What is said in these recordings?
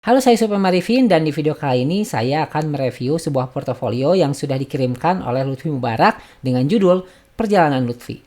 Halo, saya Super Marifin dan di video kali ini saya akan mereview sebuah portofolio yang sudah dikirimkan oleh Lutfi Mubarak dengan judul Perjalanan Lutfi.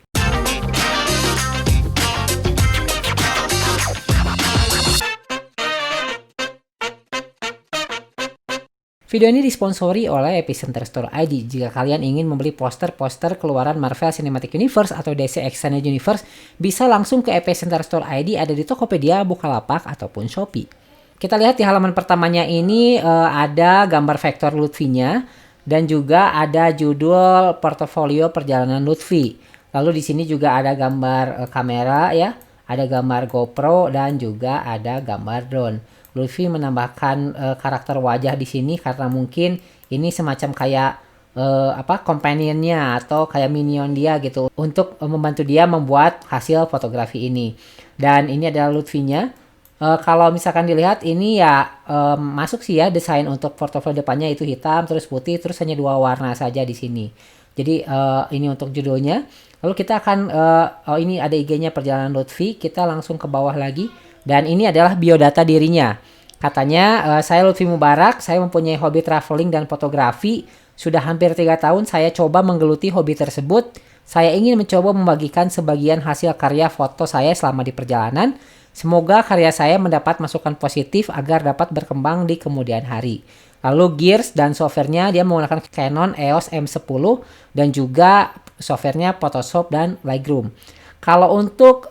Video ini disponsori oleh Epicenter Store ID. Jika kalian ingin membeli poster-poster keluaran Marvel Cinematic Universe atau DC Extended Universe, bisa langsung ke Epicenter Store ID, ada di Tokopedia, Bukalapak, ataupun Shopee. Kita lihat di halaman pertamanya ini ada gambar vektor Lutfinya dan juga ada judul portofolio perjalanan Lutfi. Lalu di sini juga ada gambar kamera ya, ada gambar GoPro dan juga ada gambar drone. Lutfi menambahkan karakter wajah di sini karena mungkin ini semacam kayak companionnya atau kayak minion dia gitu untuk membantu dia membuat hasil fotografi ini. Dan ini adalah Lutfinya. Kalau misalkan dilihat ini ya masuk sih ya desain untuk portofolio depannya itu hitam terus putih terus hanya dua warna saja di sini. Jadi ini untuk judulnya. Lalu kita akan ini ada IG-nya Perjalanan Lutfi. Kita langsung ke bawah lagi dan ini adalah biodata dirinya. Katanya saya Lutfi Mubarak, saya mempunyai hobi traveling dan fotografi. Sudah hampir 3 tahun saya coba menggeluti hobi tersebut. Saya ingin mencoba membagikan sebagian hasil karya foto saya selama di perjalanan. Semoga karya saya mendapat masukan positif agar dapat berkembang di kemudian hari. Lalu gears dan softwarenya dia menggunakan Canon EOS M10 dan juga softwarenya Photoshop dan Lightroom. Kalau untuk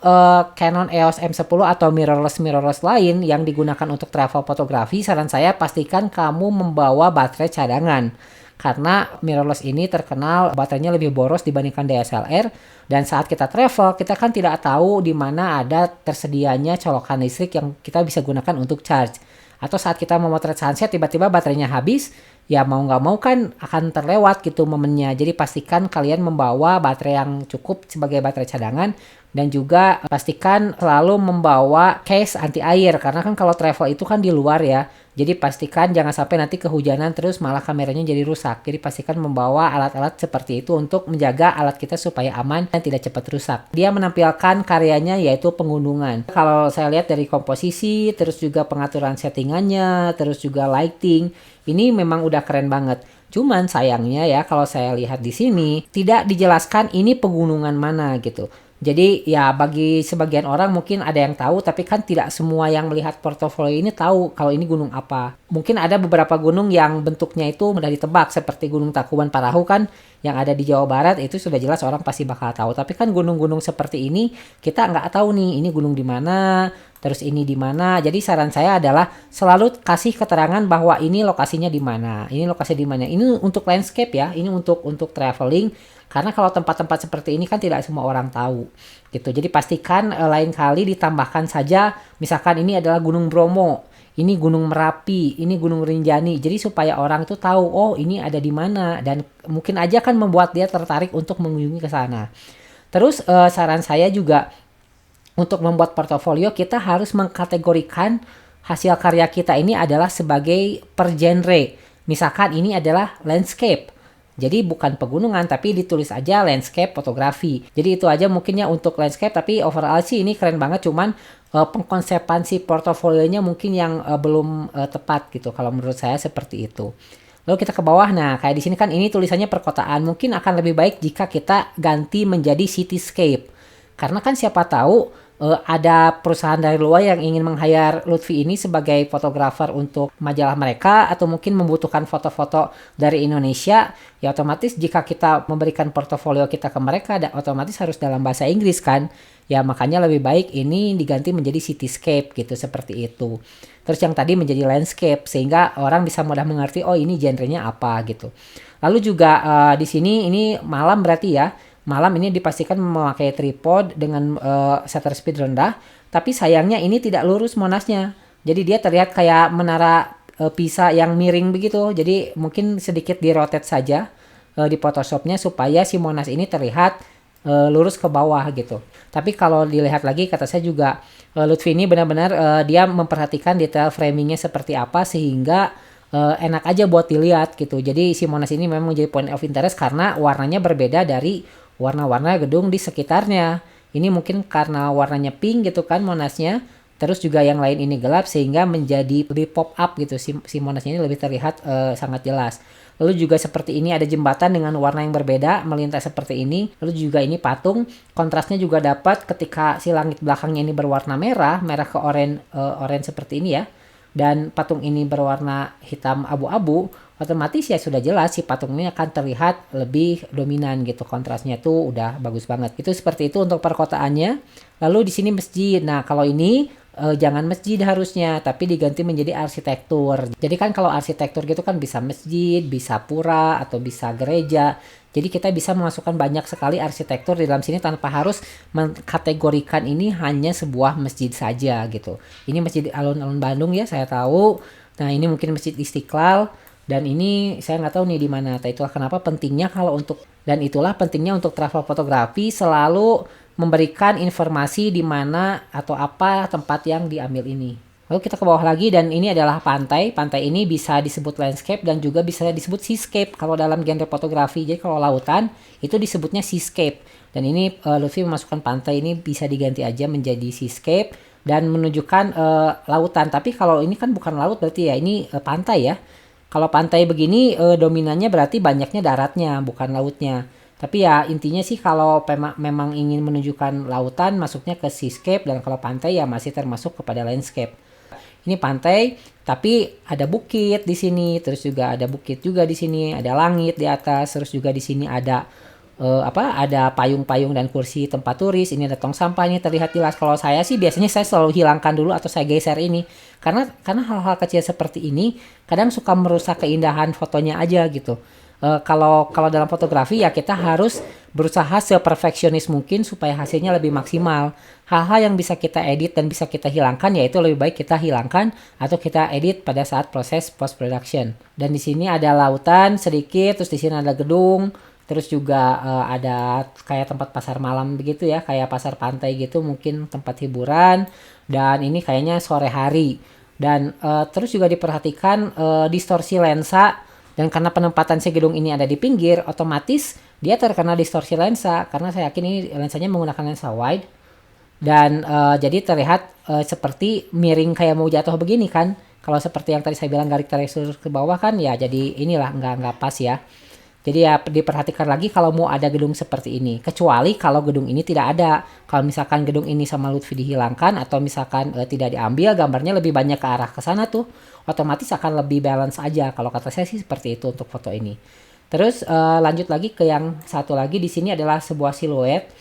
Canon EOS M10 atau mirrorless lain yang digunakan untuk travel fotografi, saran saya pastikan kamu membawa baterai cadangan. Karena mirrorless ini terkenal baterainya lebih boros dibandingkan DSLR, dan saat kita travel kita kan tidak tahu di mana ada tersedianya colokan listrik yang kita bisa gunakan untuk charge. Atau saat kita memotret sunset tiba-tiba baterainya habis, ya mau nggak mau kan akan terlewat gitu momennya. Jadi pastikan kalian membawa baterai yang cukup sebagai baterai cadangan, dan juga pastikan selalu membawa case anti air karena kan kalau travel itu kan di luar ya. Jadi pastikan jangan sampai nanti kehujanan terus malah kameranya jadi rusak. Jadi pastikan membawa alat-alat seperti itu untuk menjaga alat kita supaya aman dan tidak cepat rusak. Dia menampilkan karyanya yaitu penggunungan. Kalau saya lihat dari komposisi, terus juga pengaturan settingannya, terus juga lighting, ini memang udah keren banget. Cuman sayangnya ya kalau saya lihat di sini tidak dijelaskan ini pegunungan mana gitu. Jadi ya bagi sebagian orang mungkin ada yang tahu, tapi kan tidak semua yang melihat portofolio ini tahu kalau ini gunung apa. Mungkin ada beberapa gunung yang bentuknya itu mudah ditebak seperti Gunung Tangkuban Parahu kan yang ada di Jawa Barat, itu sudah jelas orang pasti bakal tahu. Tapi kan gunung-gunung seperti ini kita nggak tahu nih ini gunung di mana, terus ini di mana. Jadi saran saya adalah selalu kasih keterangan bahwa ini lokasinya di mana, ini lokasi di mana. Ini untuk landscape ya, ini untuk traveling. Karena kalau tempat-tempat seperti ini kan tidak semua orang tahu gitu. Jadi pastikan lain kali ditambahkan saja misalkan ini adalah Gunung Bromo, ini Gunung Merapi, ini Gunung Rinjani. Jadi supaya orang itu tahu oh ini ada di mana, dan mungkin aja kan membuat dia tertarik untuk mengunjungi ke sana. Terus saran saya juga untuk membuat portofolio kita harus mengkategorikan hasil karya kita ini adalah sebagai per genre. Misalkan ini adalah landscape. Jadi bukan pegunungan tapi ditulis aja landscape fotografi. Jadi itu aja mungkinnya untuk landscape, tapi overall sih ini keren banget, cuman pengkonsepan si portofolionya mungkin yang belum tepat gitu. Kalau menurut saya seperti itu. Lalu kita ke bawah, nah kayak di sini kan ini tulisannya perkotaan. Mungkin akan lebih baik jika kita ganti menjadi cityscape. Karena kan siapa tahu ada perusahaan dari luar yang ingin meng-hire Lutfi ini sebagai fotografer untuk majalah mereka, atau mungkin membutuhkan foto-foto dari Indonesia, ya otomatis jika kita memberikan portofolio kita ke mereka, otomatis harus dalam bahasa Inggris kan, ya makanya lebih baik ini diganti menjadi cityscape gitu, seperti itu. Terus yang tadi menjadi landscape sehingga orang bisa mudah mengerti oh ini genrenya apa gitu. Lalu juga di sini ini malam berarti ya. Malam ini dipastikan memakai tripod dengan shutter speed rendah, tapi sayangnya ini tidak lurus Monasnya. Jadi dia terlihat kayak menara Pisa yang miring begitu. Jadi mungkin sedikit di-rotate saja di Photoshopnya supaya si Monas ini terlihat lurus ke bawah gitu. Tapi kalau dilihat lagi kata saya juga Lutfi ini benar-benar dia memperhatikan detail framingnya seperti apa sehingga enak aja buat dilihat gitu. Jadi si Monas ini memang menjadi point of interest karena warnanya berbeda dari warna-warna gedung di sekitarnya. Ini mungkin karena warnanya pink gitu kan Monasnya, Terus juga yang lain ini gelap sehingga menjadi lebih pop up gitu. Si Monasnya ini lebih terlihat sangat jelas. Lalu juga seperti ini ada jembatan dengan warna yang berbeda melintas seperti ini. Lalu juga ini patung, kontrasnya juga dapat ketika si langit belakangnya ini berwarna merah ke oranye seperti ini ya. Dan patung ini berwarna hitam abu-abu, otomatis ya sudah jelas si patung ini akan terlihat lebih dominan gitu. Kontrasnya tuh udah bagus banget. Itu seperti itu untuk perkotaannya. Lalu di sini masjid. Nah, kalau ini jangan masjid harusnya, tapi diganti menjadi arsitektur. Jadi kan kalau arsitektur gitu kan bisa masjid, bisa pura, atau bisa gereja. Jadi kita bisa memasukkan banyak sekali arsitektur di dalam sini tanpa harus mengkategorikan ini hanya sebuah masjid saja gitu. Ini Masjid Alun-Alun Bandung ya, saya tahu. Nah, ini mungkin Masjid Istiqlal, dan ini saya nggak tahu nih di mana. Nah, itulah kenapa pentingnya itulah pentingnya untuk travel fotografi selalu memberikan informasi di mana atau apa tempat yang diambil ini. Lalu kita ke bawah lagi, dan ini adalah pantai. Pantai ini bisa disebut landscape dan juga bisa disebut seascape kalau dalam genre fotografi. Jadi kalau lautan itu disebutnya seascape. Dan ini Lutfi memasukkan pantai ini bisa diganti aja menjadi seascape dan menunjukkan lautan. Tapi kalau ini kan bukan laut berarti ya, ini pantai ya. Kalau pantai begini dominannya berarti banyaknya daratnya, bukan lautnya. Tapi ya intinya sih kalau memang ingin menunjukkan lautan masuknya ke seascape, dan kalau pantai ya masih termasuk kepada landscape. Ini pantai tapi ada bukit di sini, terus juga ada bukit juga di sini, ada langit di atas, terus juga di sini ada ada payung-payung dan kursi tempat turis. Ini ada tong sampah, ini terlihat jelas. Kalau saya sih biasanya saya selalu hilangkan dulu atau saya geser ini karena hal-hal kecil seperti ini kadang suka merusak keindahan fotonya aja gitu. Kalau dalam fotografi ya kita harus berusaha seperfeksionis mungkin supaya hasilnya lebih maksimal. Hal-hal yang bisa kita edit dan bisa kita hilangkan ya itu lebih baik kita hilangkan atau kita edit pada saat proses post production. Dan di sini ada lautan sedikit, terus di sini ada gedung, terus juga ada kayak tempat pasar malam begitu ya, kayak pasar pantai gitu, mungkin tempat hiburan. Dan ini kayaknya sore hari. Dan terus juga diperhatikan distorsi lensa. Dan karena penempatan si gedung ini ada di pinggir, otomatis dia terkena distorsi lensa. Karena saya yakin ini lensanya menggunakan lensa wide. Dan jadi terlihat seperti miring kayak mau jatuh begini kan. Kalau seperti yang tadi saya bilang garis ke bawah kan ya, jadi inilah nggak pas ya. Jadi ya diperhatikan lagi kalau mau ada gedung seperti ini. Kecuali kalau gedung ini tidak ada. Kalau misalkan gedung ini sama Lutfi dihilangkan atau misalkan tidak diambil, gambarnya lebih banyak ke arah ke sana tuh, otomatis akan lebih balance aja. Kalau kata saya sih seperti itu untuk foto ini. Terus lanjut lagi ke yang satu lagi, di sini adalah sebuah siluet.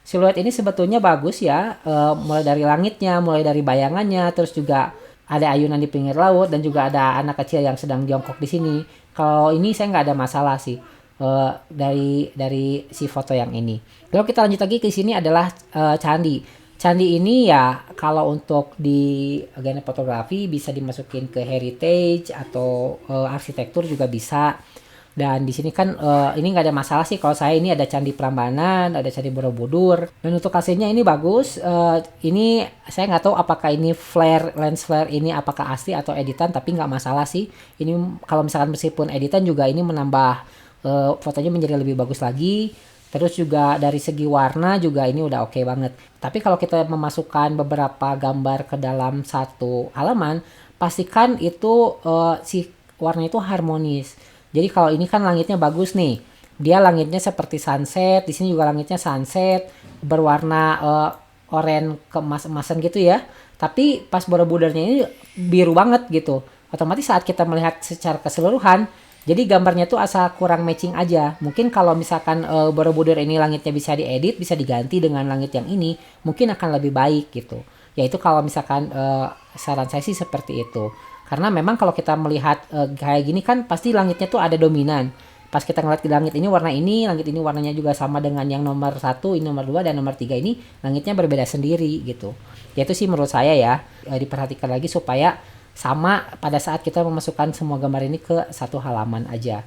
Siluet ini sebetulnya bagus ya, mulai dari langitnya, mulai dari bayangannya, terus juga ada ayunan di pinggir laut dan juga ada anak kecil yang sedang jongkok di sini. Kalau ini saya nggak ada masalah sih dari si foto yang ini. Lalu kita lanjut lagi ke sini adalah candi. Candi ini ya kalau untuk di genre fotografi bisa dimasukin ke heritage atau arsitektur juga bisa. Dan di sini kan ini nggak ada masalah sih. Kalau saya ini ada Candi Prambanan, ada Candi Borobudur. Dan untuk hasilnya ini bagus. Ini saya nggak tahu apakah ini lens flare ini apakah asli atau editan, tapi nggak masalah sih. Ini kalau misalkan meskipun editan juga ini menambah fotonya menjadi lebih bagus lagi. Terus juga dari segi warna juga ini udah oke banget. Tapi kalau kita memasukkan beberapa gambar ke dalam satu halaman, pastikan itu si warna itu harmonis. Jadi kalau ini kan langitnya bagus nih. Dia langitnya seperti sunset, di sini juga langitnya sunset, berwarna oranye keemas-emasan gitu ya. Tapi pas Borobudurnya ini biru banget gitu. Otomatis saat kita melihat secara keseluruhan, jadi gambarnya tuh asal kurang matching aja. Mungkin kalau misalkan Borobudur ini langitnya bisa diedit, bisa diganti dengan langit yang ini, mungkin akan lebih baik gitu. Yaitu kalau misalkan saran saya sih seperti itu. Karena memang kalau kita melihat kayak gini kan pasti langitnya tuh ada dominan. Pas kita ngeliat di langit ini warna ini, langit ini warnanya juga sama dengan yang nomor 1, ini nomor 2, dan nomor 3 ini langitnya berbeda sendiri gitu. Ya itu sih menurut saya ya, diperhatikan lagi supaya sama pada saat kita memasukkan semua gambar ini ke satu halaman aja.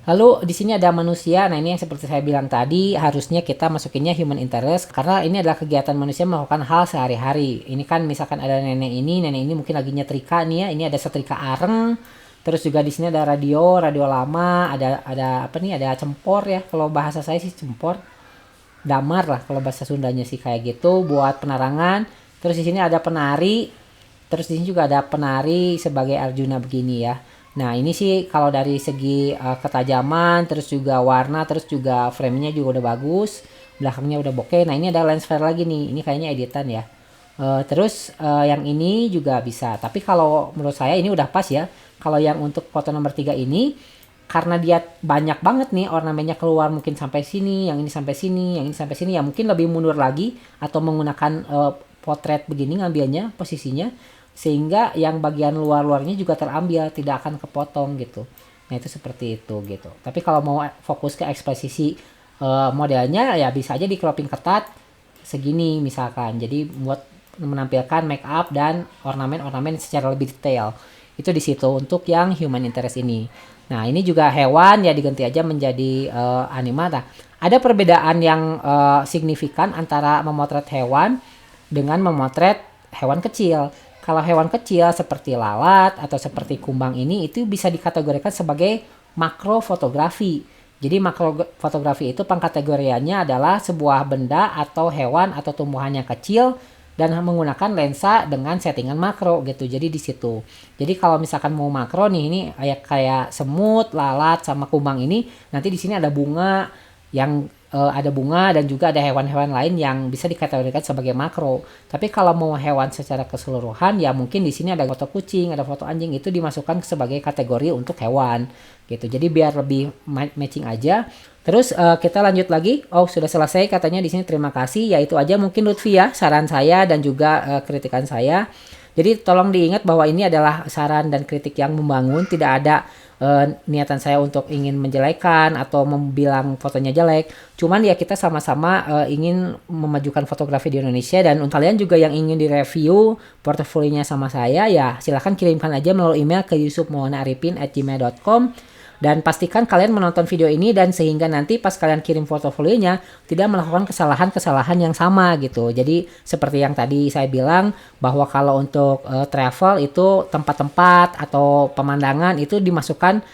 Lalu di sini ada manusia. Nah, ini yang seperti saya bilang tadi, harusnya kita masukinnya human interest karena ini adalah kegiatan manusia melakukan hal sehari-hari. Ini kan misalkan ada nenek ini mungkin lagi nyetrika nih ya. Ini ada setrika areng. Terus juga di sini ada radio lama, ada apa nih? Ada cempor ya. Kalau bahasa saya sih cempor. Damar lah kalau bahasa Sundanya sih kayak gitu buat penerangan. Terus di sini ada penari. Terus di sini juga ada penari sebagai Arjuna begini ya. Nah, ini sih kalau dari segi ketajaman, terus juga warna, terus juga frame-nya juga udah bagus. Belakangnya udah bokeh. Nah, ini ada lens flare lagi nih. Ini kayaknya editan ya. Terus yang ini juga bisa. Tapi kalau menurut saya ini udah pas ya. Kalau yang untuk foto nomor 3 ini karena dia banyak banget nih ornamennya keluar, mungkin sampai sini, yang ini sampai sini, yang ini sampai sini, ya mungkin lebih mundur lagi atau menggunakan potret begini ngambilnya posisinya, sehingga yang bagian luar-luarnya juga terambil, tidak akan kepotong gitu. Nah itu seperti itu gitu. Tapi kalau mau fokus ke eksposisi modelnya ya bisa aja di cropping ketat segini misalkan. Jadi buat menampilkan make up dan ornamen-ornamen secara lebih detail. Itu di situ untuk yang human interest ini. Nah, ini juga hewan ya diganti aja menjadi anima. Nah, ada perbedaan yang signifikan antara memotret hewan dengan memotret hewan kecil. Kalau hewan kecil seperti lalat atau seperti kumbang ini itu bisa dikategorikan sebagai makrofotografi. Jadi makrofotografi itu pengkategoriannya adalah sebuah benda atau hewan atau tumbuhan yang kecil dan menggunakan lensa dengan settingan makro gitu. Jadi di situ. Jadi kalau misalkan mau makro nih, ini kayak semut, lalat sama kumbang ini, nanti di sini ada bunga yang ada bunga dan juga ada hewan-hewan lain yang bisa dikategorikan sebagai makro. Tapi kalau mau hewan secara keseluruhan ya mungkin di sini ada foto kucing, ada foto anjing, itu dimasukkan sebagai kategori untuk hewan gitu. Jadi biar lebih matching aja. Terus kita lanjut lagi. Oh, sudah selesai katanya di sini. Terima kasih. Ya itu aja mungkin Lutfi ya saran saya dan juga kritikan saya. Jadi tolong diingat bahwa ini adalah saran dan kritik yang membangun, tidak ada niatan saya untuk ingin menjelekan atau membilang fotonya jelek. Cuman ya kita sama-sama ingin memajukan fotografi di Indonesia, dan untuk kalian juga yang ingin direview portofolionya sama saya ya silahkan kirimkan aja melalui email ke yusufmohonaarifin@gmail.com. Dan pastikan kalian menonton video ini dan sehingga nanti pas kalian kirim portofolionya tidak melakukan kesalahan-kesalahan yang sama gitu. Jadi seperti yang tadi saya bilang bahwa kalau untuk travel itu tempat-tempat atau pemandangan itu dimasukkan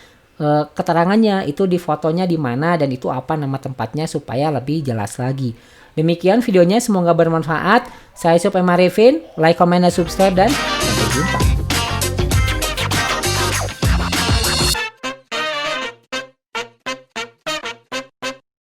keterangannya, itu di fotonya di mana dan itu apa nama tempatnya supaya lebih jelas lagi. Demikian videonya, semoga bermanfaat. Saya Yusuf M. Arifin, like, comment, dan subscribe, dan sampai jumpa.